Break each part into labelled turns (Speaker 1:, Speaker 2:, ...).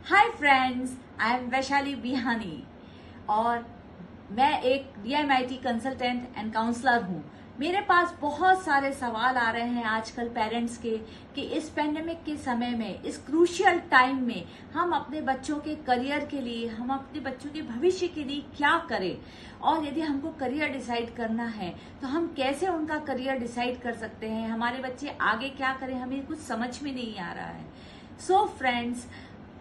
Speaker 1: Hi friends, I am Vaishali Bihani और मैं एक DMIT कंसल्टेंट एंड काउंसलर हूँ। मेरे पास बहुत सारे सवाल आ रहे हैं आजकल पेरेंट्स के कि इस पेंडेमिक के समय में, इस क्रूशियल टाइम में हम अपने बच्चों के करियर के लिए, हम अपने बच्चों के भविष्य के लिए क्या करें, और यदि हमको करियर डिसाइड करना है तो हम कैसे उनका करियर डिसाइड कर सकते हैं, हमारे बच्चे आगे क्या करें, हमें कुछ समझ में नहीं आ रहा है। सो फ्रेंड्स,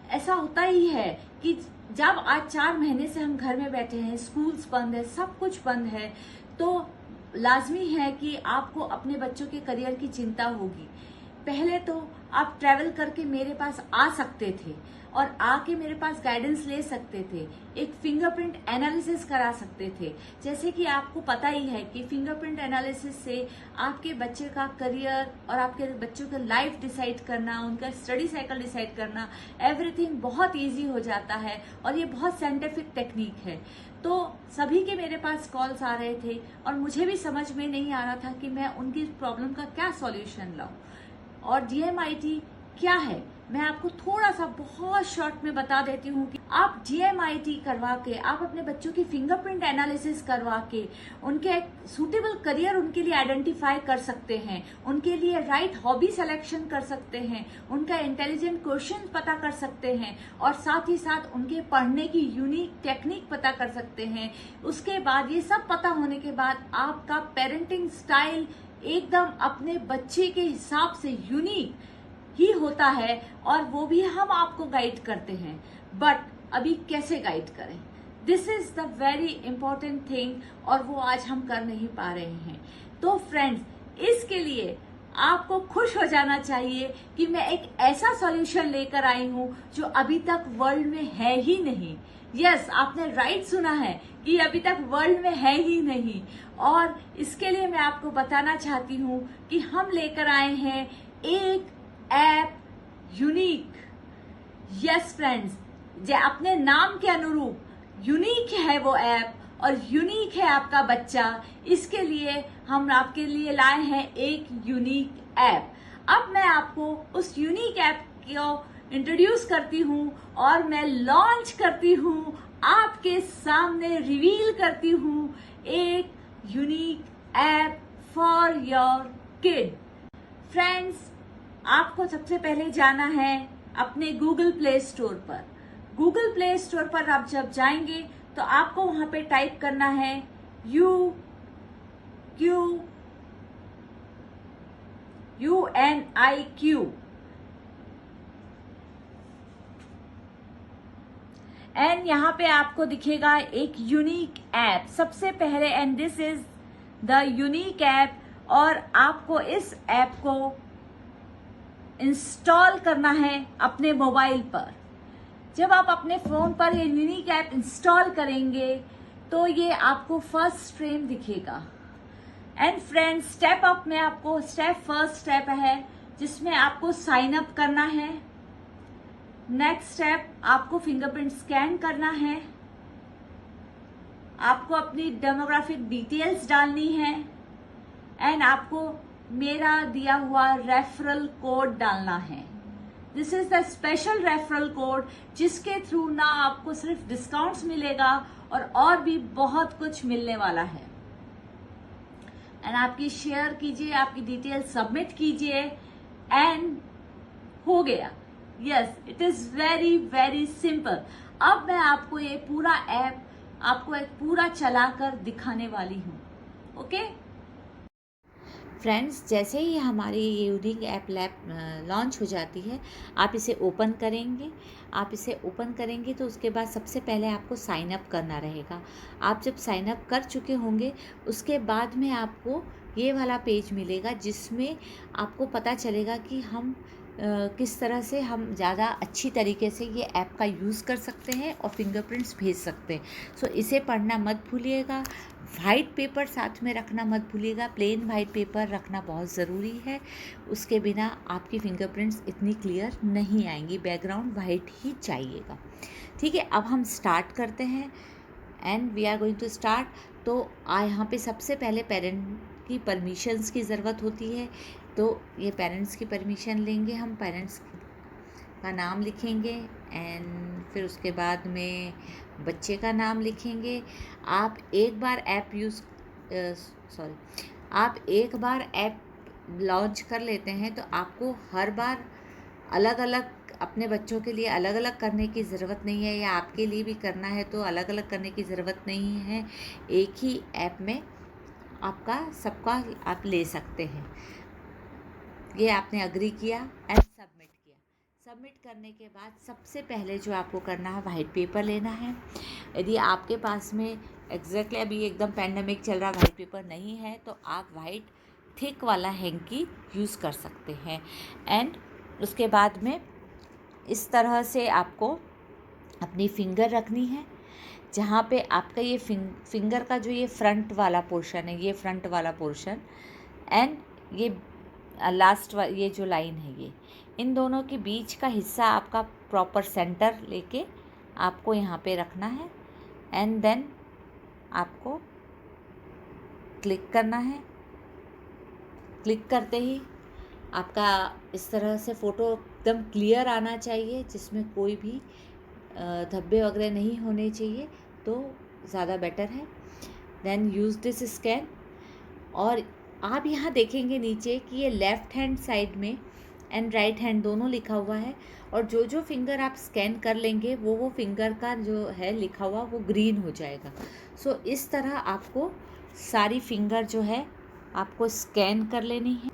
Speaker 1: ऐसा होता ही है कि जब आज 4 महीने से हम घर में बैठे हैं, स्कूल्स बंद है, सब कुछ बंद है, तो लाजमी है कि आपको अपने बच्चों के करियर की चिंता होगी। पहले तो आप ट्रैवल करके मेरे पास आ सकते थे और आके मेरे पास गाइडेंस ले सकते थे, एक फिंगरप्रिंट एनालिसिस करा सकते थे। जैसे कि आपको पता ही है कि फिंगरप्रिंट एनालिसिस से आपके बच्चे का करियर और आपके बच्चों का लाइफ डिसाइड करना, उनका स्टडी साइकिल डिसाइड करना, एवरीथिंग बहुत इजी हो जाता है और ये बहुत साइंटिफिक टेक्निक है। तो सभी के मेरे पास कॉल्स आ रहे थे और मुझे भी समझ में नहीं आ रहा था कि मैं उनकी प्रॉब्लम का क्या सॉल्यूशन लाऊं। और DMIT क्या है, मैं आपको थोड़ा सा बहुत शॉर्ट में बता देती हूँ कि आप DMIT करवा के, आप अपने बच्चों की फिंगरप्रिंट एनालिसिस करवा के उनके एक सूटेबल करियर उनके लिए आइडेंटिफाई कर सकते हैं, उनके लिए राइट हॉबी सिलेक्शन कर सकते हैं, उनका इंटेलिजेंट क्वेश्चन पता कर सकते हैं और साथ ही साथ उनके पढ़ने की यूनिक टेक्निक पता कर सकते हैं। उसके बाद ये सब पता होने के बाद आपका पेरेंटिंग स्टाइल एकदम अपने बच्चे के हिसाब से यूनिक ही होता है और वो भी हम आपको गाइड करते हैं। बट अभी कैसे गाइड करें, this is the very important thing, और वो आज हम कर नहीं पा रहे हैं। तो फ्रेंड्स, इसके लिए आपको खुश हो जाना चाहिए कि मैं एक ऐसा सॉल्यूशन लेकर आई हूं जो अभी तक वर्ल्ड में है ही नहीं। यस, आपने राइट सुना है कि अभी तक वर्ल्ड में है ही नहीं। और इसके लिए मैं आपको बताना चाहती हूँ कि हम लेकर आए हैं एक ऐप, यूनिक। यस फ्रेंड्स, जो अपने नाम के अनुरूप यूनिक है वो ऐप, और यूनिक है आपका बच्चा। इसके लिए हम आपके लिए लाए हैं एक यूनिक ऐप। अब मैं आपको उस यूनिक ऐप को इंट्रोड्यूस करती हूँ और मैं लॉन्च करती हूँ, आपके सामने रिवील करती हूँ एक unique app for your kid. Friends, आपको सबसे पहले जाना है अपने गूगल प्ले स्टोर पर। गूगल प्ले स्टोर पर आप जब जाएंगे तो आपको वहां पे टाइप करना है UNIQ एंड यहाँ पे आपको दिखेगा एक यूनिक ऐप सबसे पहले, and this is the unique app. और आपको इस ऐप को इंस्टॉल करना है अपने मोबाइल पर। जब आप अपने फोन पर ये यूनिक ऐप इंस्टॉल करेंगे तो ये आपको फर्स्ट फ्रेम दिखेगा। एंड फ्रेंड्स, स्टेप अप में आपको फर्स्ट स्टेप है जिसमें आपको साइन अप करना है। नेक्स्ट स्टेप, आपको फिंगरप्रिंट स्कैन करना है, आपको अपनी डेमोग्राफिक डिटेल्स डालनी है एंड आपको मेरा दिया हुआ रेफरल कोड डालना है। This is the special referral code जिसके थ्रू ना आपको सिर्फ डिस्काउंट्स मिलेगा और भी बहुत कुछ मिलने वाला है। एंड आपकी शेयर कीजिए, आपकी डिटेल सबमिट कीजिए एंड हो गया। Yes, it is very very simple. अब मैं आपको ये पूरा ऐप आपको एक पूरा चलाकर दिखाने वाली हूँ। ओके फ्रेंड्स, जैसे ही हमारी ये यूनिक ऐप लॉन्च हो जाती है, आप इसे ओपन करेंगे। आप इसे ओपन करेंगे तो उसके बाद सबसे पहले आपको साइन अप करना रहेगा। आप जब साइन अप कर चुके होंगे उसके बाद में आपको ये वाला पेज मिलेगा जिसमें आपको पता चलेगा कि हम किस तरह से हम ज़्यादा अच्छी तरीके से ये ऐप का यूज़ कर सकते हैं और फिंगरप्रिंट्स भेज सकते हैं। सो इसे पढ़ना मत भूलिएगा। वाइट पेपर साथ में रखना मत भूलिएगा। प्लेन वाइट पेपर रखना बहुत ज़रूरी है, उसके बिना आपकी फिंगरप्रिंट्स इतनी क्लियर नहीं आएंगी। बैकग्राउंड वाइट ही चाहिएगा। ठीक है, अब हम स्टार्ट करते हैं and we are going to start. तो यहाँ पे सबसे पहले पेरेंट की परमिशंस की ज़रूरत होती है। तो ये पेरेंट्स की परमिशन लेंगे हम, पेरेंट्स का नाम लिखेंगे एंड फिर उसके बाद में बच्चे का नाम लिखेंगे। आप एक बार ऐप लॉन्च कर लेते हैं तो आपको हर बार अलग अलग अपने बच्चों के लिए अलग अलग करने की ज़रूरत नहीं है, या आपके लिए भी करना है तो अलग अलग करने की ज़रूरत नहीं है। एक ही ऐप में आपका सबका आप ले सकते हैं। ये आपने अग्री किया एंड सबमिट किया। सबमिट करने के बाद सबसे पहले जो आपको करना है, वाइट पेपर लेना है। यदि आपके पास में एग्जैक्टली अभी एकदम पैंडेमिक चल रहा, वाइट पेपर नहीं है तो आप वाइट थिक वाला हैंकी यूज़ कर सकते हैं। एंड उसके बाद में इस तरह से आपको अपनी फिंगर रखनी है, जहाँ पे आपका ये फिंगर का जो ये फ्रंट वाला पोर्शन है, ये फ्रंट वाला पोर्शन एंड ये ये जो लाइन है, ये इन दोनों के बीच का हिस्सा आपका प्रॉपर सेंटर लेके आपको यहाँ पे रखना है। एंड देन आपको क्लिक करना है। क्लिक करते ही आपका इस तरह से फ़ोटो एकदम क्लियर आना चाहिए, जिसमें कोई भी धब्बे वगैरह नहीं होने चाहिए, तो ज़्यादा बेटर है। Then use this scan. और आप यहाँ देखेंगे नीचे कि ये लेफ़्ट हैंड साइड में एंड राइट हैंड दोनों लिखा हुआ है, और जो जो फिंगर आप स्कैन कर लेंगे वो फिंगर का जो है लिखा हुआ वो ग्रीन हो जाएगा। सो इस तरह आपको सारी फिंगर जो है आपको स्कैन कर लेनी है।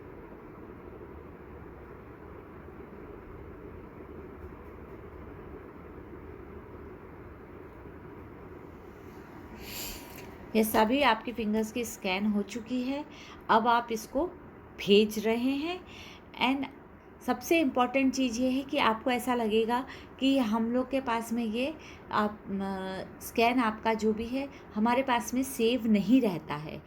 Speaker 1: ये सभी आपकी फिंगर्स की स्कैन हो चुकी है। अब आप इसको भेज रहे हैं। एंड सबसे इम्पॉर्टेंट चीज़ ये है कि आपको ऐसा लगेगा कि हम लोग के पास में ये स्कैन आपका जो भी है हमारे पास में सेव नहीं रहता है।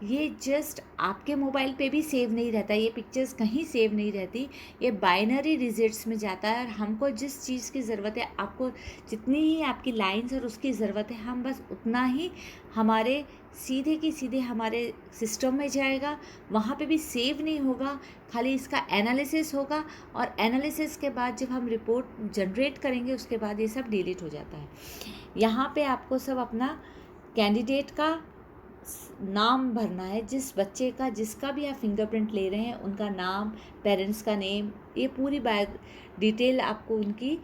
Speaker 1: ये जस्ट आपके मोबाइल पे भी सेव नहीं रहता, ये पिक्चर्स कहीं सेव नहीं रहती, ये बाइनरी डिजिट्स में जाता है। और हमको जिस चीज़ की ज़रूरत है, आपको जितनी ही आपकी लाइंस और उसकी ज़रूरत है, हम बस उतना ही हमारे सीधे की सीधे हमारे सिस्टम में जाएगा, वहाँ पे भी सेव नहीं होगा, खाली इसका एनालिसिस होगा। और एनालिसिस के बाद जब हम रिपोर्ट जनरेट करेंगे उसके बाद ये सब डिलीट हो जाता है। यहाँ पे आपको सब अपना कैंडिडेट का नाम भरना है, जिस बच्चे का जिसका भी आप फिंगरप्रिंट ले रहे हैं उनका नाम, पेरेंट्स का नेम, ये पूरी डिटेल आपको उनकी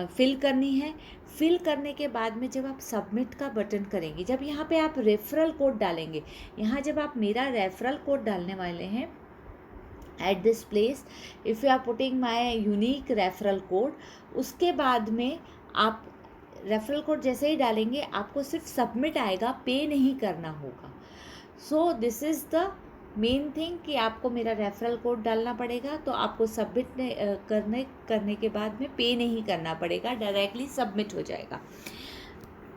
Speaker 1: फिल करनी है। फिल करने के बाद में जब आप सबमिट का बटन करेंगे, जब यहाँ पे आप रेफरल कोड डालेंगे, यहाँ जब आप मेरा रेफरल कोड डालने वाले हैं at this place, if you are putting my unique referral code, उसके बाद में आप रेफरल कोड जैसे ही डालेंगे आपको सिर्फ सबमिट आएगा, पे नहीं करना होगा। So this is the main thing कि आपको मेरा रेफरल कोड डालना पड़ेगा, तो आपको सबमिट करने के बाद में पे नहीं करना पड़ेगा, डायरेक्टली सबमिट हो जाएगा।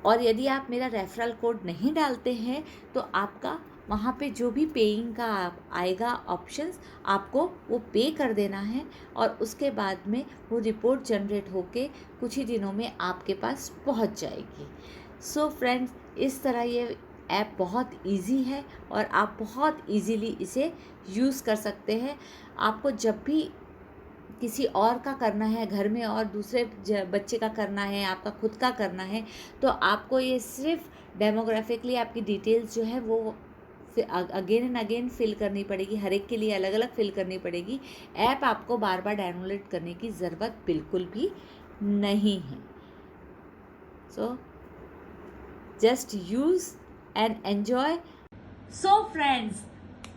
Speaker 1: और यदि आप मेरा रेफरल कोड नहीं डालते हैं तो आपका वहाँ पे जो भी पेइंग का आएगा ऑप्शंस, आपको वो पे कर देना है, और उसके बाद में वो रिपोर्ट जनरेट होके कुछ ही दिनों में आपके पास पहुँच जाएगी। सो फ्रेंड्स, इस तरह ये ऐप बहुत इजी है और आप बहुत इजीली इसे यूज़ कर सकते हैं। आपको जब भी किसी और का करना है घर में और दूसरे बच्चे का करना है, आपका खुद का करना है, तो आपको ये सिर्फ डेमोग्राफिकली आपकी डिटेल्स जो है वो अगेन एंड अगेन फिल करनी पड़ेगी, हर एक के लिए अलग अलग फिल करनी पड़ेगी। ऐप आपको बार बार डाउनलोड करने की ज़रूरत बिल्कुल भी नहीं है। So just use and enjoy. So friends,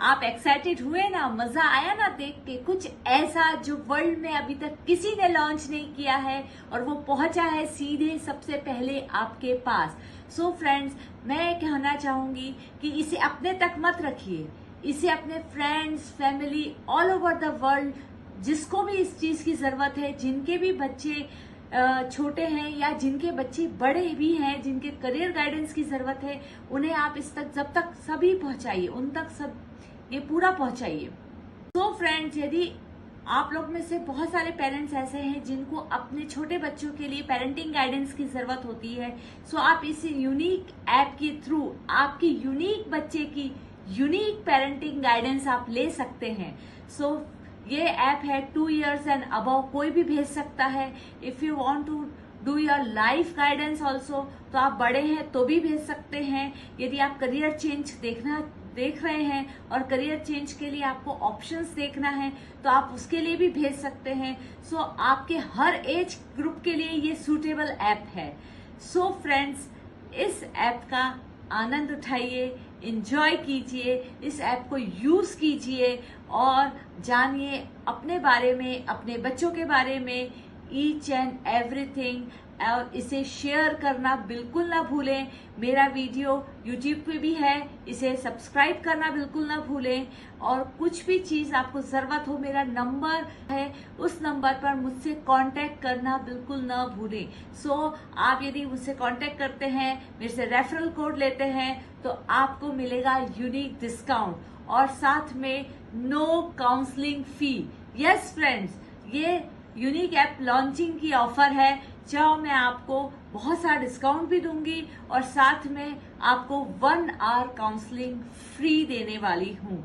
Speaker 1: आप एक्साइटेड हुए ना, मजा आया ना देख के? कुछ ऐसा जो वर्ल्ड में अभी तक किसी ने लॉन्च नहीं किया है और वो पहुंचा है सीधे सबसे पहले आपके पास। सो फ्रेंड्स, मैं कहना चाहूंगी कि इसे अपने तक मत रखिए, इसे अपने friends, family all over the world, जिसको भी इस चीज की जरूरत है, जिनके भी बच्चे छोटे हैं या जिनके बच्चे बड़े भी हैं, जिनके करियर गाइडेंस की जरूरत है, उन्हें आप इस तक जब तक सभी पहुंचाइए, उन तक सब ये पूरा पहुंचाइए। तो फ्रेंड्स, यदि आप लोग में से बहुत सारे पेरेंट्स ऐसे हैं जिनको अपने छोटे बच्चों के लिए पेरेंटिंग गाइडेंस की जरूरत होती है, सो आप इस यूनिक ऐप के थ्रू आपकी यूनिक बच्चे की यूनिक पेरेंटिंग गाइडेंस आप ले सकते हैं। सो ये ऐप है 2 years एंड अबव, कोई भी भेज सकता है। If you want to do your life guidance also, तो आप बड़े हैं तो भी भेज सकते हैं। यदि आप करियर चेंज देख रहे हैं और करियर चेंज के लिए आपको ऑप्शंस देखना है तो आप उसके लिए भी भेज सकते हैं। सो आपके हर एज ग्रुप के लिए ये सूटेबल ऐप है। सो फ्रेंड्स, इस ऐप का आनंद उठाइए, एंजॉय कीजिए, इस ऐप को यूज कीजिए और जानिए अपने बारे में, अपने बच्चों के बारे में ईच एंड एवरीथिंग। और इसे शेयर करना बिल्कुल ना भूलें। मेरा वीडियो यूट्यूब पे भी है, इसे सब्सक्राइब करना बिल्कुल ना भूलें। और कुछ भी चीज आपको जरूरत हो, मेरा नंबर है, उस नंबर पर मुझसे कांटेक्ट करना बिल्कुल ना भूलें। सो आप यदि मुझसे कांटेक्ट करते हैं, मेरे से रेफरल कोड लेते हैं, तो आपको मिलेगा यूनिक डिस्काउंट और साथ में नो काउंसलिंग फी। यस फ्रेंड्स, ये यूनिक ऐप लॉन्चिंग की ऑफर है। चाहो मैं आपको बहुत सारा डिस्काउंट भी दूंगी और साथ में आपको 1 hour काउंसलिंग फ्री देने वाली हूँ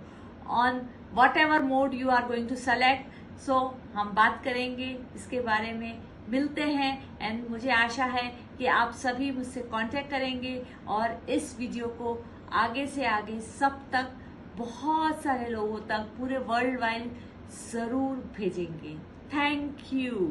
Speaker 1: on whatever mode you are going to select. So हम बात करेंगे इसके बारे में, मिलते हैं। एंड मुझे आशा है कि आप सभी मुझसे कांटेक्ट करेंगे और इस वीडियो को आगे से आगे सब तक, बहुत सारे लोगों तक, पूरे वर्ल्ड वाइड जरूर भेजेंगे। Thank you.